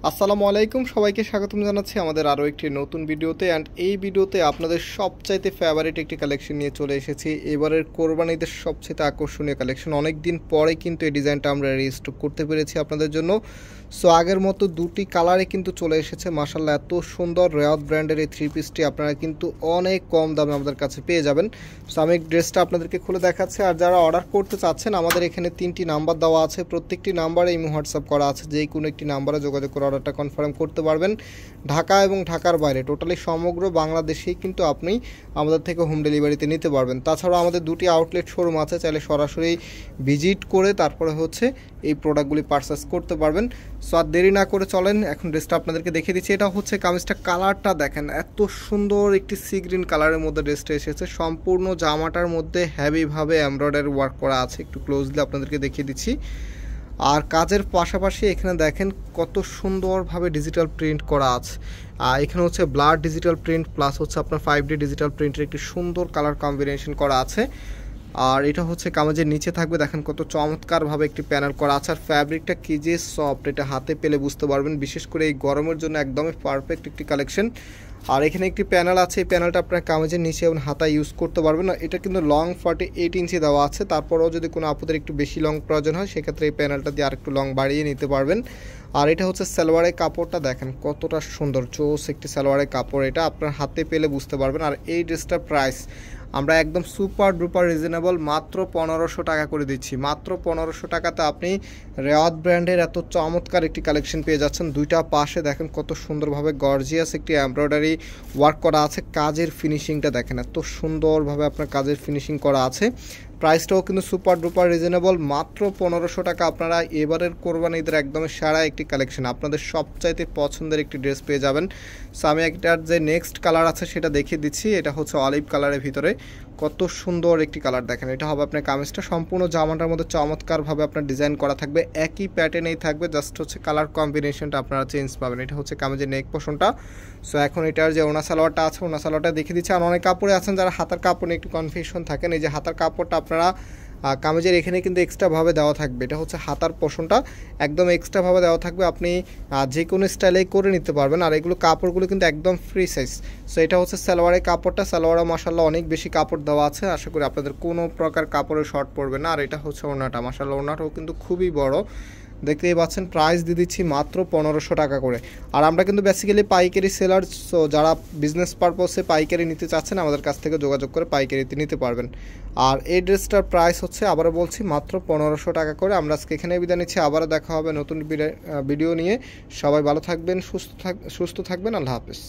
আসসালামু আলাইকুম, সবাইকে স্বাগতম জানাচ্ছি আমাদের আরও একটি নতুন ভিডিওতে। অ্যান্ড এই ভিডিওতে আপনাদের সবচাইতে ফেভারিট একটি কালেকশন নিয়ে চলে এসেছি। এবারের কোরবানি ঈদের সবচাইতে আকর্ষণীয় কালেকশন। অনেক দিন পরে কিন্তু এই ডিজাইনটা আমরা রিস্টক করতে পেরেছি আপনাদের জন্য। সো আগের মতো দুটি কালারে কিন্তু চলে এসেছে। মাশাআল্লাহ, এত সুন্দর রেওয়াত ব্র্যান্ডের এই থ্রি পিসটি আপনারা কিন্তু অনেক কম দামে আমাদের কাছে পেয়ে যাবেন। সো আমি ড্রেসটা আপনাদেরকে খুলে দেখাচ্ছি। আর যারা অর্ডার করতে চাচ্ছেন, আমাদের এখানে 3টি নাম্বার দেওয়া আছে, প্রত্যেকটি নাম্বারে ইমো হোয়াটসঅ্যাপ করা আছে। যে কোনো একটি নাম্বারে যোগাযোগ করে অর্ডারটা কনফার্ম করতে পারবেন। ঢাকা এবং ঢাকার বাইরে টোটালি সমগ্র বাংলাদেশেই কিন্তু আপনি আমাদের থেকে হোম ডেলিভারিতে নিতে পারবেন। তাছাড়াও আমাদের দুটি আউটলেট শোরুম আছে, চাইলে সরাসরি ভিজিট করে তারপরে এই প্রোডাক্টগুলি পারচেস করতে পারবেন। সো আর দেরি না করে চলেন এখন ড্রেসটা আপনাদেরকে দেখিয়ে দিচ্ছি। এটা হচ্ছে কামিজটা, কালারটা দেখেন, এত সুন্দর একটি সি গ্রিন কালারের মধ্যে ড্রেসটা এসেছে। সম্পূর্ণ জামাটার মধ্যে হেভিভাবে এমব্রয়ডারি ওয়ার্ক করা আছে। একটু ক্লোজলি আপনাদেরকে দেখিয়ে দিচ্ছি। আর কাজের পাশাপাশি এখানে দেখেন কত সুন্দরভাবে ডিজিটাল প্রিন্ট করা আছে। এখানে হচ্ছে ব্লাড ডিজিটাল প্রিন্ট প্লাস হচ্ছে আপনার 5D ডিজিটাল প্রিন্টের একটি সুন্দর কালার কম্বিনেশন করা আছে। আর এটা হচ্ছে কামিজের নিচে থাকবে, দেখেন কত চমৎকারভাবে একটি প্যানেল করা আছে। আর ফ্যাব্রিকটা কি যে সফট, এটা হাতে পেলে বুঝতে পারবেন। বিশেষ করে এই গরমের জন্য একদমই পারফেক্ট একটি কালেকশন। আর এখানে একটি প্যানেল আছে, এই প্যানেলটা আপনার কামিজের নিচে এবং হাতায় ইউজ করতে পারবেন। এটা কিন্তু লং 48 ইঞ্চি দেওয়া আছে। তারপরেও যদি কোনো আপুদের একটু বেশি লং প্রয়োজন হয়, সেক্ষেত্রে এই প্যানেলটা দিয়ে আরেকটু লং বাড়িয়ে নিতে পারবেন। আর এটা হচ্ছে সালোয়ারের কাপড়টা, দেখেন কতটা সুন্দর চোস একটি সালোয়ারের কাপড়, এটা আপনার হাতে পেলে বুঝতে পারবেন। আর এই ড্রেসটার প্রাইস আমরা একদম সুপার ডুপার রিজনেবল মাত্র 1500 টাকা করে দিচ্ছি। মাত্র 1500 টাকাতে আপনি রেওয়াত ব্র্যান্ডের এত চমৎকার একটি কালেকশন পেয়ে যাচ্ছেন। দুইটা পাশে দেখেন কত সুন্দরভাবে গর্জিয়াস একটি এমব্রয়ডারি ওয়ার্ক করা আছে। কাজের ফিনিশিংটা দেখেন, এত সুন্দরভাবে আপনার কাজের ফিনিশিং করা আছে। প্রাইসটাও কিন্তু সুপার ডুপার রিজনেবল, মাত্র 1500 টাকা। আপনারা এবারের কোরবানি ঈদের একদমই সেরা একটি কালেকশন, আপনাদের সবচাইতে পছন্দের একটি ড্রেস পেয়ে যাবেন। সো আমি একটার যে নেক্সট কালার আছে সেটা দেখিয়ে দিচ্ছি। এটা হচ্ছে অলিভ কালারের ভিতরে, কত সুন্দর একটি কালার দেখেন। এটা হবে আপনার কামিজটা, সম্পূর্ণ জামাটার মধ্যে চমৎকারভাবে আপনার ডিজাইন করা থাকবে, একই প্যাটার্নেই থাকবে, জাস্ট হচ্ছে কালার কম্বিনেশনটা আপনারা চেঞ্জ পাবেন। এটা হচ্ছে কামিজের নেক পোর্শনটা। সো এখন এটার যে ওনা সালোয়ারটা আছে, ওনা সালোয়ারটা দেখিয়ে দিচ্ছি। আর অনেক কাপড়ে আছেন যারা হাতার কাপড় নিয়ে একটু কনফিউশন থাকেন, এই যে হাতার কাপড়টা আপনারা কামিজের এখানে কিন্তু এক্সট্রাভাবে দেওয়া থাকবে। এটা হচ্ছে হাতার পোর্শনটা, একদম এক্সট্রাভাবে দেওয়া থাকবে, আপনি যে কোনো স্টাইলে করে নিতে পারবেন। আর এগুলো কাপড়গুলো কিন্তু একদম ফ্রি সাইজ। সো এটা হচ্ছে সালোয়ারের কাপড়টা, সালোয়ারে মাশাআল্লাহ অনেক বেশি কাপড় দেওয়া আছে, আশা করি আপনাদের কোনো প্রকার কাপড়ের শর্ট পড়বে না। আর এটা হচ্ছে ওড়নাটা, মাশাআল্লাহ ওড়নাটাও কিন্তু খুবই বড়, দেখতেই পাচ্ছেন। প্রাইস দিয়ে দিচ্ছি মাত্র 1500 টাকা করে। আর আমরা কিন্তু বেসিক্যালি পাইকারি সেলার, সো যারা বিজনেস পারপসে পাইকারি নিতে চাচ্ছেন আমাদের কাছ থেকে যোগাযোগ করে পাইকারিতে নিতে পারবেন। আর এই ড্রেসটার প্রাইস হচ্ছে, আবারও বলছি, মাত্র 1500 টাকা করে। আমরা আজকে এখানে বিদায় নিচ্ছি, আবারও দেখা হবে নতুন ভিডিও নিয়ে। সবাই ভালো থাকবেন, সুস্থ থাকবেন। আল্লাহ হাফেজ।